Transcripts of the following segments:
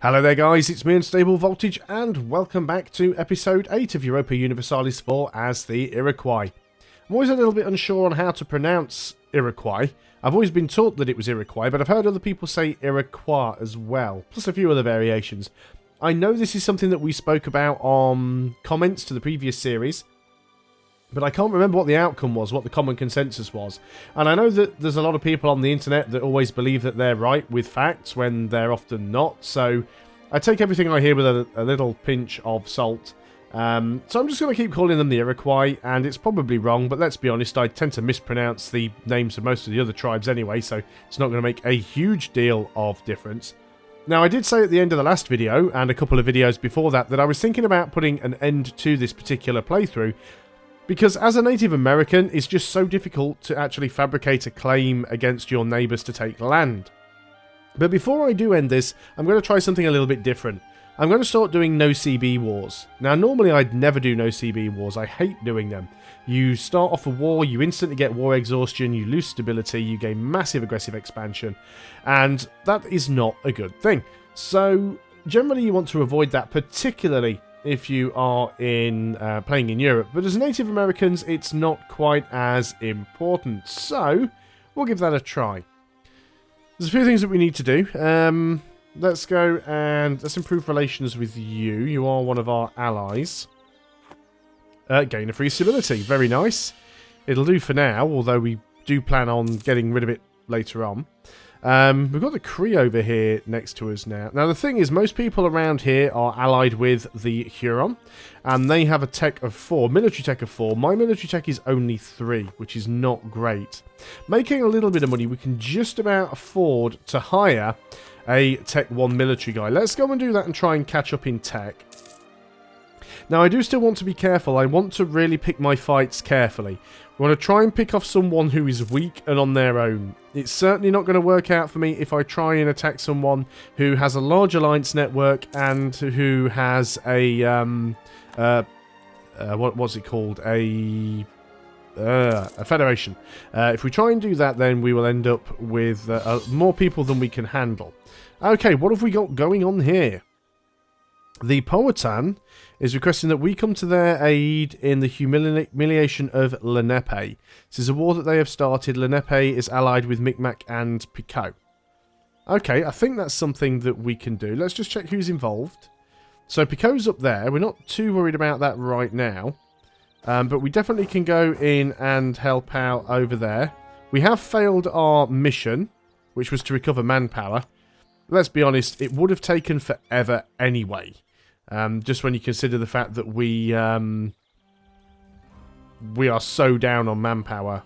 Hello there guys, it's me Unstable Voltage and welcome back to episode 8 of Europa Universalis 4 as the Iroquois. I'm always a little bit unsure on how to pronounce Iroquois. I've always been taught that it was Iroquois, but I've heard other people say Iroquois as well, plus a few other variations. I know this is something that we spoke about on comments to the previous series, but I can't remember what the outcome was, what the common consensus was. And I know that there's a lot of people on the internet that always believe that they're right with facts when they're often not. So I take everything I hear with a little pinch of salt. So I'm just going to keep calling them the Iroquois, and it's probably wrong, but let's be honest, I tend to mispronounce the names of most of the other tribes anyway, so it's not going to make a huge deal of difference. Now, I did say at the end of the last video, and a couple of videos before that, that I was thinking about putting an end to this particular playthrough, because as a Native American, it's just so difficult to actually fabricate a claim against your neighbours to take land. But before I do end this, I'm going to try something a little bit different. I'm going to start doing no CB wars. Now, normally I'd never do no CB wars. I hate doing them. You start off a war, you instantly get war exhaustion, you lose stability, you gain massive aggressive expansion, and that is not a good thing. So, generally you want to avoid that, particularly if you are in playing in Europe. But as Native Americans, it's not quite as important. So, we'll give that a try. There's a few things that we need to do. Let's go and let's improve relations with you. You are one of our allies. Gain a free stability. Very nice. It'll do for now, although we do plan on getting rid of it later on. We've got the Cree over here next to us now. Now, the thing is, most people around here are allied with the Huron, and they have a tech of 4, military tech of 4. My military tech is only 3, which is not great. Making a little bit of money, we can just about afford to hire a tech 1 military guy. Let's go and do that and try and catch up in tech. Now, I do still want to be careful. I want to really pick my fights carefully. We want to try and pick off someone who is weak and on their own. It's certainly not going to work out for me if I try and attack someone who has a large alliance network and who has a, what's it called? A federation. If we try and do that, then we will end up with more people than we can handle. Okay, what have we got going on here? The Powhatan is requesting that we come to their aid in the humiliation of Lenape. This is a war that they have started. Lenape is allied with Micmac and Picot. Okay, I think that's something that we can do. Let's just check who's involved. So Picot's up there. We're not too worried about that right now. But we definitely can go in and help out over there. We have failed our mission, which was to recover manpower. Let's be honest, it would have taken forever anyway. Just when you consider the fact that we are so down on manpower.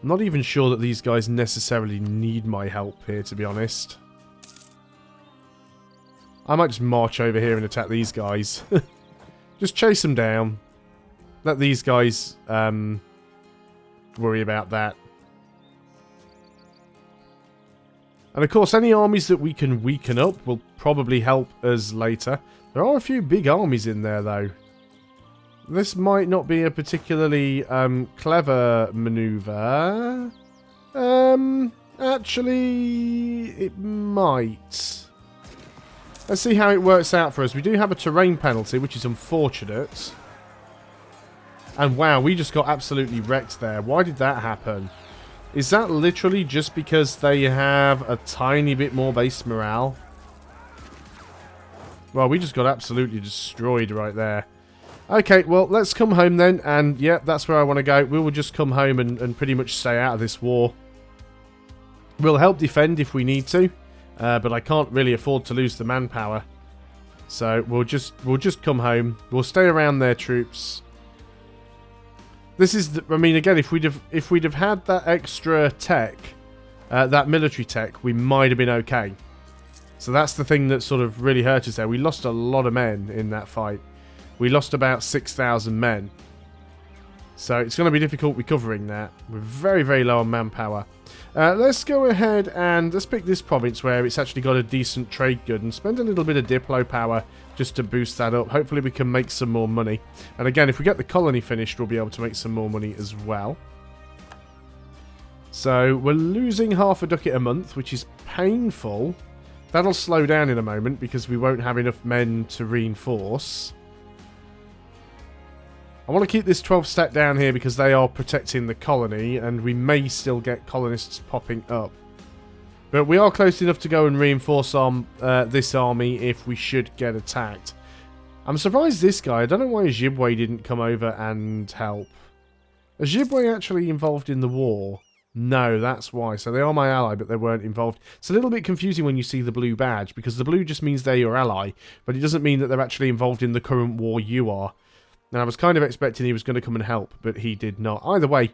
I'm not even sure that these guys necessarily need my help here, to be honest. I might just march over here and attack these guys. Just chase them down. Let these guys worry about that. And of course, any armies that we can weaken up will probably help us later. There are a few big armies in there, though. This might not be a particularly clever maneuver. Actually, it might. Let's see how it works out for us. We do have a terrain penalty, which is unfortunate. And wow, we just got absolutely wrecked there. Why did that happen? Is that literally just because they have a tiny bit more base morale? Well, we just got absolutely destroyed right there. Okay, well, let's come home then. And, yeah, that's where I want to go. We will just come home and pretty much stay out of this war. We'll help defend if we need to. But I can't really afford to lose the manpower. So, we'll just come home. We'll stay around their troops. This is, I mean, again, if we'd have had that extra tech, that military tech, we might have been okay. So that's the thing that sort of really hurt us there. We lost a lot of men in that fight. We lost about 6,000 men. So it's going to be difficult recovering that. We're very, very low on manpower. Let's go ahead and let's pick this province where it's actually got a decent trade good and spend a little bit of Diplo power just to boost that up. Hopefully we can make some more money. And again, if we get the colony finished, we'll be able to make some more money as well. So we're losing half a ducat a month, which is painful. That'll slow down in a moment because we won't have enough men to reinforce. I want to keep this 12 stack down here because they are protecting the colony and we may still get colonists popping up. But we are close enough to go and reinforce this army if we should get attacked. I'm surprised this guy, I don't know why Ojibwe didn't come over and help. Is Ojibwe actually involved in the war? No, that's why. So they are my ally, but they weren't involved. It's a little bit confusing when you see the blue badge, because the blue just means they're your ally, but it doesn't mean that they're actually involved in the current war you are. And I was kind of expecting he was going to come and help, but he did not. Either way,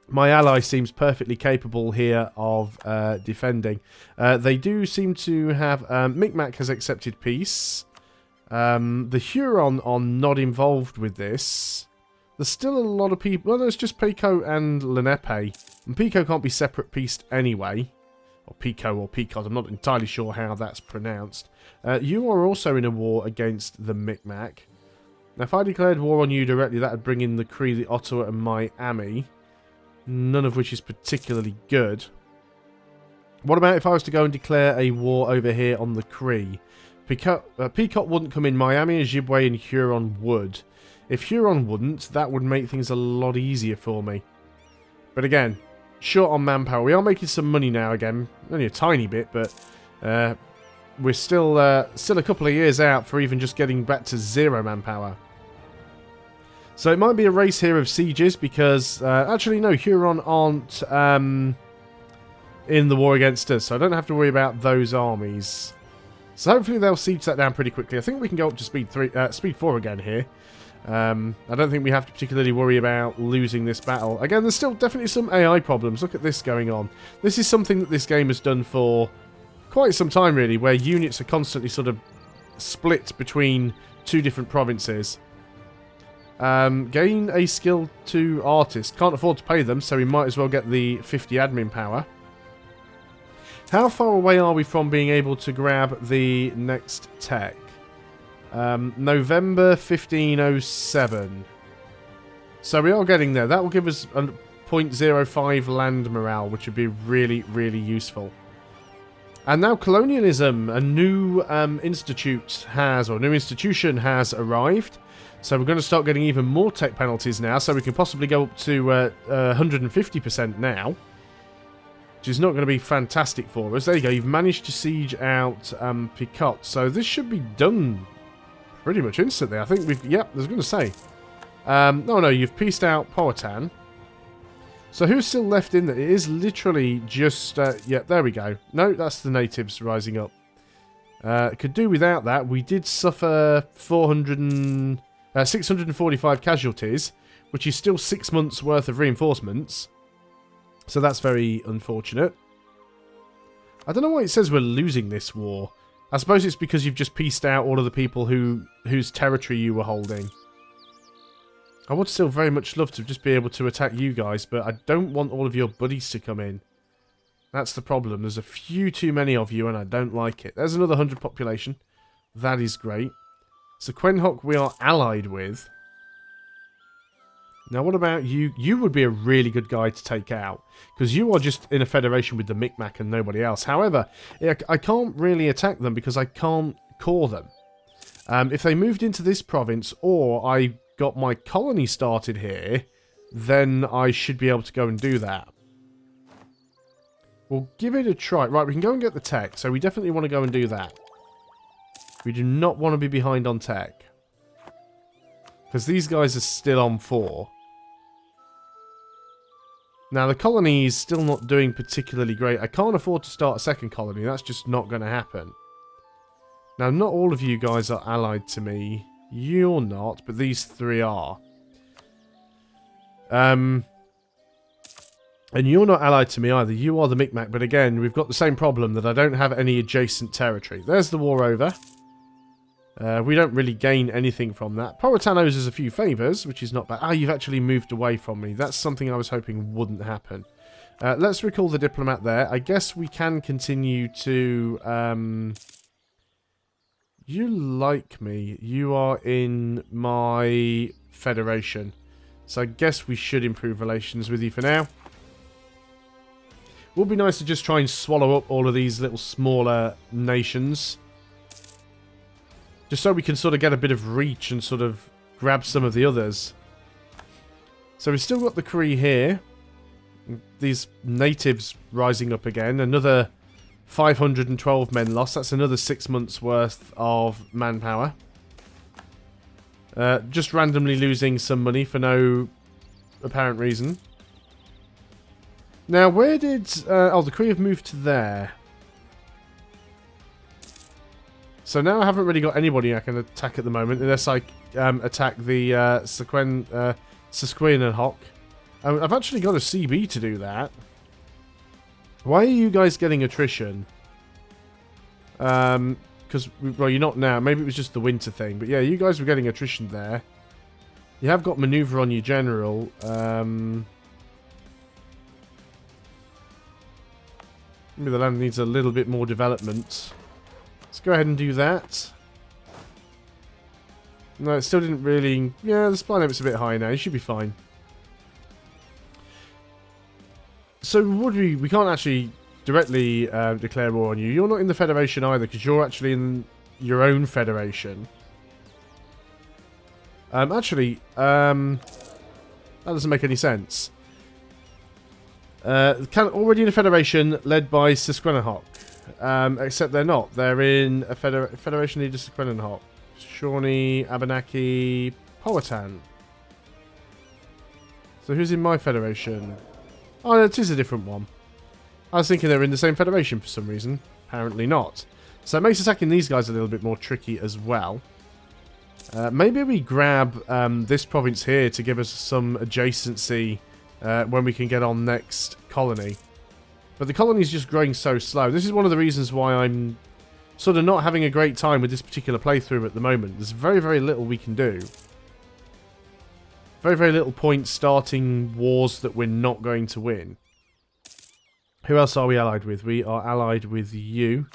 my ally seems perfectly capable here of defending. They do seem to have... Micmac has accepted peace. The Huron are not involved with this. There's still a lot of people... Well, there's just Pico and Lenape. And Pico can't be separate pieced anyway. Or Pico or Picot. I'm not entirely sure how that's pronounced. You are also in a war against the Micmac. Now, if I declared war on you directly, that would bring in the Cree, the Ottawa, and Miami. None of which is particularly good. What about if I was to go and declare a war over here on the Cree? Picot wouldn't come in. Miami, Ojibwe, and Huron would. If Huron wouldn't, that would make things a lot easier for me. But again, short on manpower. We are making some money now again. Only a tiny bit, but we're still a couple of years out for even just getting back to 0 manpower. So it might be a race here of sieges because... actually, no, Huron aren't in the war against us, so I don't have to worry about those armies. So hopefully they'll siege that down pretty quickly. I think we can go up to speed 4 again here. I don't think we have to particularly worry about losing this battle. Again, there's still definitely some AI problems. Look at this going on. This is something that this game has done for quite some time, really, where units are constantly sort of split between 2 different provinces. Gain a skill 2 artist. Can't afford to pay them, so we might as well get the 50 admin power. How far away are we from being able to grab the next tech? November 1507. So we are getting there. That will give us a 0.05 land morale, which would be really, really useful. And now colonialism, a new institution has arrived. So we're going to start getting even more tech penalties now. So we can possibly go up to 150% now. Which is not going to be fantastic for us. There you go. You've managed to siege out Picot. So this should be done pretty much instantly. I think we've... Yep, I was going to say. No, you've pieced out Powhatan. So who's still left in there? It is literally just... yeah, there we go. No, that's the natives rising up. Could do without that. We did suffer 645 casualties, which is still 6 months worth of reinforcements. So that's very unfortunate. I don't know why it says we're losing this war. I suppose it's because you've just pieced out all of the people whose territory you were holding. I would still very much love to just be able to attack you guys, but I don't want all of your buddies to come in. That's the problem. There's a few too many of you, and I don't like it. There's another 100 population. That is great. So Quenhock we are allied with. Now, what about you? You would be a really good guy to take out, because you are just in a federation with the Micmac and nobody else. However, I can't really attack them because I can't core them. If they moved into this province, or I got my colony started here, then I should be able to go and do that. We'll give it a try. Right, we can go and get the tech, so we definitely want to go and do that. We do not want to be behind on tech, because these guys are still on 4. Now, the colony is still not doing particularly great. I can't afford to start a second colony. That's just not going to happen. Now, not all of you guys are allied to me. You're not, but these 3 are. And you're not allied to me either. You are the Micmac, but again, we've got the same problem that I don't have any adjacent territory. There's the war over. We don't really gain anything from that. Powhatan owes us a few favours, which is not bad. Ah, you've actually moved away from me. That's something I was hoping wouldn't happen. Let's recall the diplomat there. I guess we can continue to... You like me. You are in my federation. So I guess we should improve relations with you for now. Would be nice to just try and swallow up all of these little smaller nations. Just so we can sort of get a bit of reach and sort of grab some of the others. So we've still got the Cree here. These natives rising up again. Another 512 men lost. That's another 6 months worth of manpower. Just randomly losing some money for no apparent reason. Now, where did... oh, the Cree have moved to there. So now I haven't really got anybody I can attack at the moment, unless I attack the Susquehannock. I've actually got a CB to do that. Why are you guys getting attrition? Because, well, you're not now. Maybe it was just the winter thing. But yeah, you guys were getting attrition there. You have got maneuver on your general. Maybe the land needs a little bit more development. Let's go ahead and do that. No, it still didn't really... Yeah, the supply limit's a bit high now. You should be fine. So would we can't actually directly declare war on you. You're not in the Federation either, because you're actually in your own Federation. Actually, that doesn't make any sense. Already in a Federation led by Susquehannock. Except they're not. They're in a Federation leader Susquehannock. Shawnee, Abenaki, Powhatan. So who's in my Federation? Oh, it is a different one. I was thinking they were in the same Federation for some reason. Apparently not. So it makes attacking these guys a little bit more tricky as well. Maybe we grab this province here to give us some adjacency when we can get on next colony. But the colony is just growing so slow. This is one of the reasons why I'm sort of not having a great time with this particular playthrough at the moment. There's very, very little we can do. Very, very little point starting wars that we're not going to win. Who else are we allied with? We are allied with you.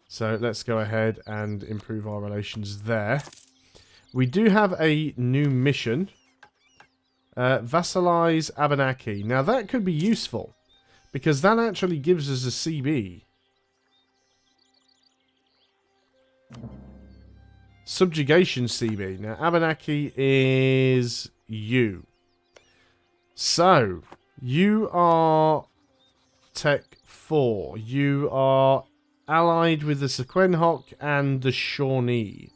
So let's go ahead and improve our relations there. We do have a new mission. Vassalize Abenaki. Now that could be useful, because that actually gives us a CB. Subjugation CB. Now Abenaki is you. So, you are Tech 4. You are allied with the Susquehannock and the Shawnee.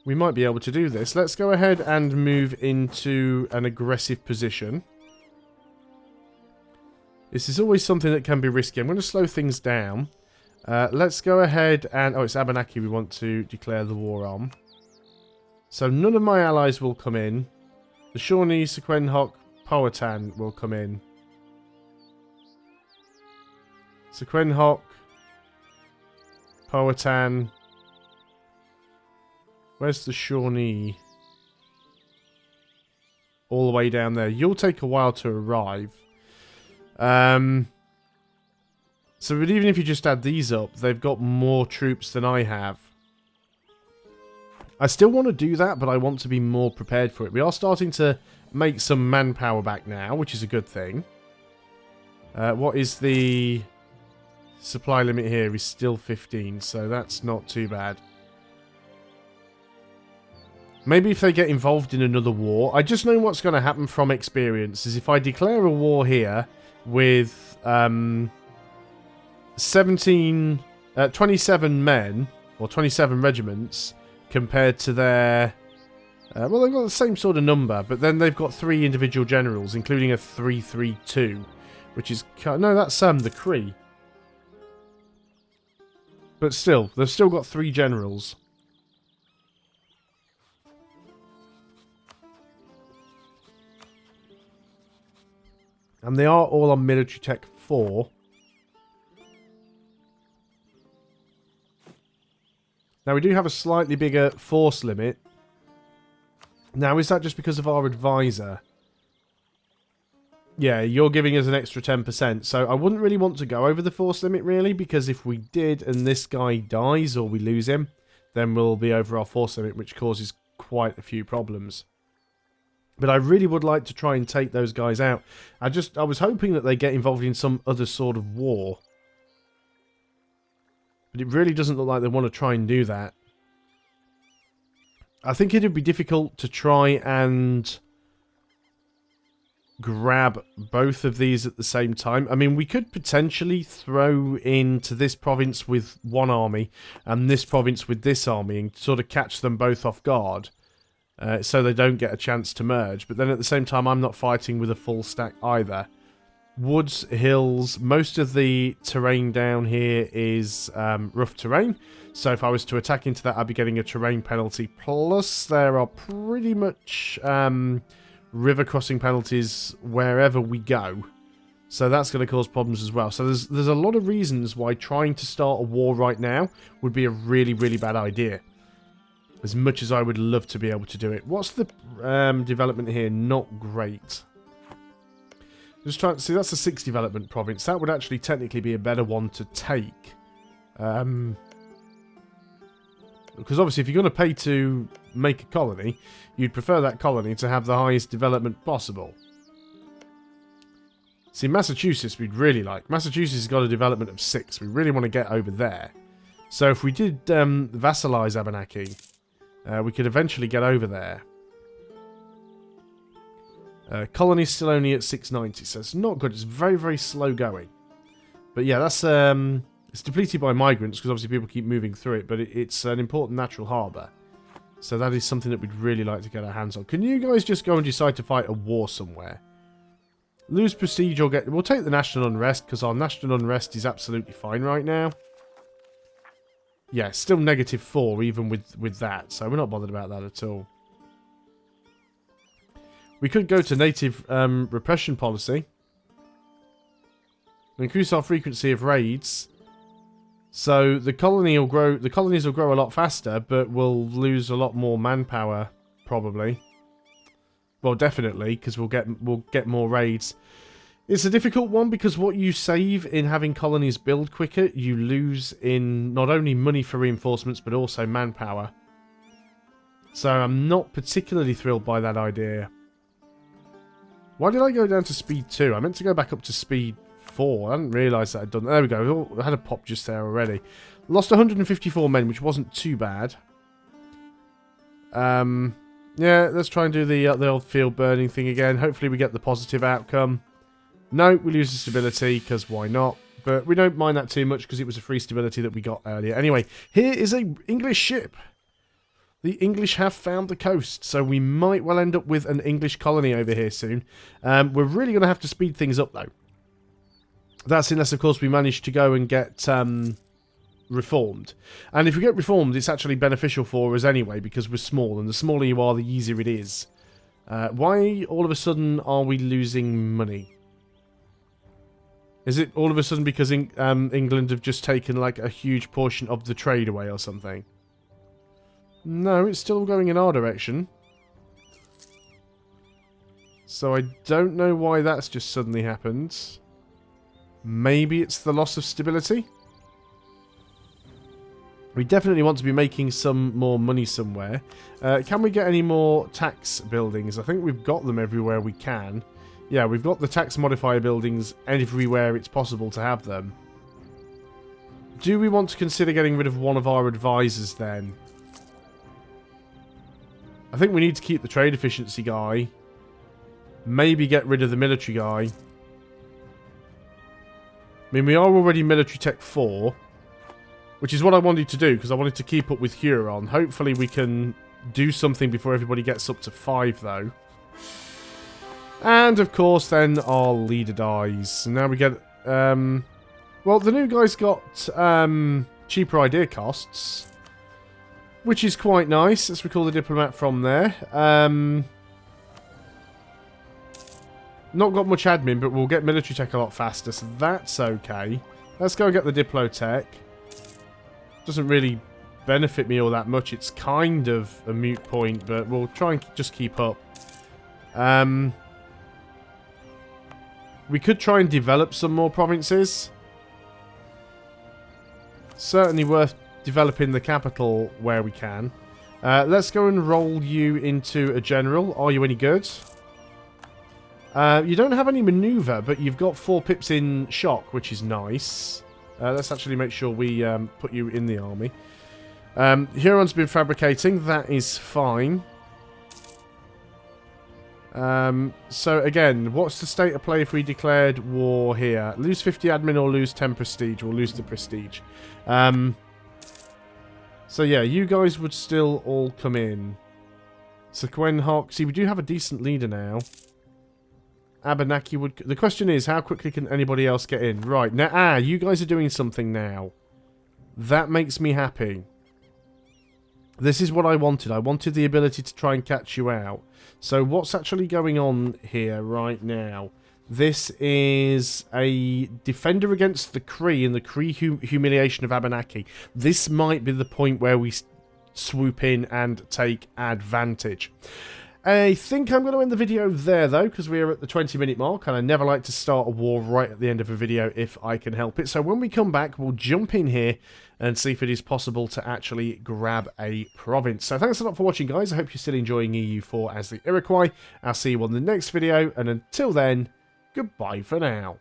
We might be able to do this. Let's go ahead and move into an aggressive position. This is always something that can be risky. I'm going to slow things down. Let's go ahead and... Oh, it's Abenaki we want to declare the war on. So none of my allies will come in. The Shawnee, Susquehannock, Powhatan will come in. Susquehannock, Powhatan. Where's the Shawnee? All the way down there. You'll take a while to arrive. So but even if you just add these up, they've got more troops than I have. I still want to do that, but I want to be more prepared for it. We are starting to make some manpower back now, which is a good thing. What is the supply limit here? Is still 15, so that's not too bad. Maybe if they get involved in another war. I just know what's going to happen from experience is if I declare a war here with 27 men or 27 regiments compared to their... well, they've got the same sort of number, but then they've got 3 individual generals, including a 332, which is... No, that's the Cree. But still, they've still got 3 generals. And they are all on military tech 4. Now, we do have a slightly bigger force limit. Now, is that just because of our advisor? Yeah, you're giving us an extra 10%. So, I wouldn't really want to go over the force limit, really, because if we did and this guy dies or we lose him, then we'll be over our force limit, which causes quite a few problems. But I really would like to try and take those guys out. I was hoping that they get involved in some other sort of war. But it really doesn't look like they want to try and do that. I think it would be difficult to try and grab both of these at the same time. I mean, we could potentially throw into this province with one army and this province with this army and sort of catch them both off guard. So they don't get a chance to merge. But then at the same time, I'm not fighting with a full stack either. Woods, hills, most of the terrain down here is rough terrain. So if I was to attack into that, I'd be getting a terrain penalty. Plus, there are pretty much river crossing penalties wherever we go. So that's going to cause problems as well. So there's a lot of reasons why trying to start a war right now would be a really, really bad idea. As much as I would love to be able to do it. What's the development here? Not great. Just trying to see, that's a 6 development province. That would actually technically be a better one to take. Because obviously if you're going to pay to make a colony, you'd prefer that colony to have the highest development possible. See, Massachusetts we'd really like. Massachusetts has got a development of 6. We really want to get over there. So if we did vassalize Abenaki, we could eventually get over there. Colony's still only at 690, so it's not good. It's very, very slow going. But yeah, that's it's depleted by migrants, because obviously people keep moving through it, but it's an important natural harbour. So that is something that we'd really like to get our hands on. Can you guys just go and decide to fight a war somewhere? Lose prestige or get... We'll take the national unrest, because our national unrest is absolutely fine right now. Yeah, still -4 even with that, so we're not bothered about that at all. We could go to native repression policy. Increase our frequency of raids. So the colony will grow. The colonies will grow a lot faster, but we'll lose a lot more manpower, probably. Well, definitely, because we'll get more raids. It's a difficult one because what you save in having colonies build quicker, you lose in not only money for reinforcements, but also manpower. So I'm not particularly thrilled by that idea. Why did I go down to speed 2? I meant to go back up to speed 4. I didn't realise that I'd done that. There we go. I had a pop just there already. Lost 154 men, which wasn't too bad. Yeah, let's try and do the old field burning thing again. Hopefully we get the positive outcome. No, we lose the stability, because why not? But we don't mind that too much, because it was a free stability that we got earlier. Anyway, here is an English ship. The English have found the coast, so we might well end up with an English colony over here soon. We're really going to have to speed things up, though. That's unless, of course, we manage to go and get reformed. And if we get reformed, it's actually beneficial for us anyway, because we're small, and the smaller you are, the easier it is. Why, all of a sudden, are we losing money? Is it all of a sudden because England have just taken, like, a huge portion of the trade away or something? No, it's still going in our direction. So I don't know why that's just suddenly happened. Maybe it's the loss of stability? We definitely want to be making some more money somewhere. Can we get any more tax buildings? I think we've got them everywhere we can. Yeah, we've got the tax modifier buildings everywhere it's possible to have them. Do we want to consider getting rid of one of our advisors then? I think we need to keep the trade efficiency guy. Maybe get rid of the military guy. I mean, we are already military tech 4. Which is what I wanted to do, because I wanted to keep up with Huron. Hopefully we can do something before everybody gets up to 5, though. And, of course, then our leader dies. And now we get... well, the new guy's got cheaper idea costs. Which is quite nice. Let's recall the diplomat from there. Not got much admin, but we'll get military tech a lot faster, so that's okay. Let's go and get the diplotech. Doesn't really benefit me all that much. It's kind of a moot point, but we'll try and just keep up. We could try and develop some more provinces. Certainly worth developing the capital where we can. Let's go and roll you into a general. Are you any good? You don't have any maneuver, but you've got 4 pips in shock, which is nice. Let's actually make sure we put you in the army. Huron's been fabricating. That is fine. So again, what's the state of play if we declared war here? Lose 50 admin or lose 10 prestige? We'll lose the prestige. So yeah, you guys would still all come in. So Gwen Hawk, see, we do have a decent leader now. Abenaki would... The question is, how quickly can anybody else get in? Right, now, you guys are doing something now. That makes me happy. This is what I wanted. I wanted the ability to try and catch you out. So what's actually going on here right now? This is a defender against the Kree and the Kree humiliation of Abenaki. This might be the point where we swoop in and take advantage. I think I'm going to end the video there, though, because we're at the 20-minute mark, and I never like to start a war right at the end of a video if I can help it. So when we come back, we'll jump in here and see if it is possible to actually grab a province. So thanks a lot for watching, guys. I hope you're still enjoying EU4 as the Iroquois. I'll see you on the next video, and until then, goodbye for now.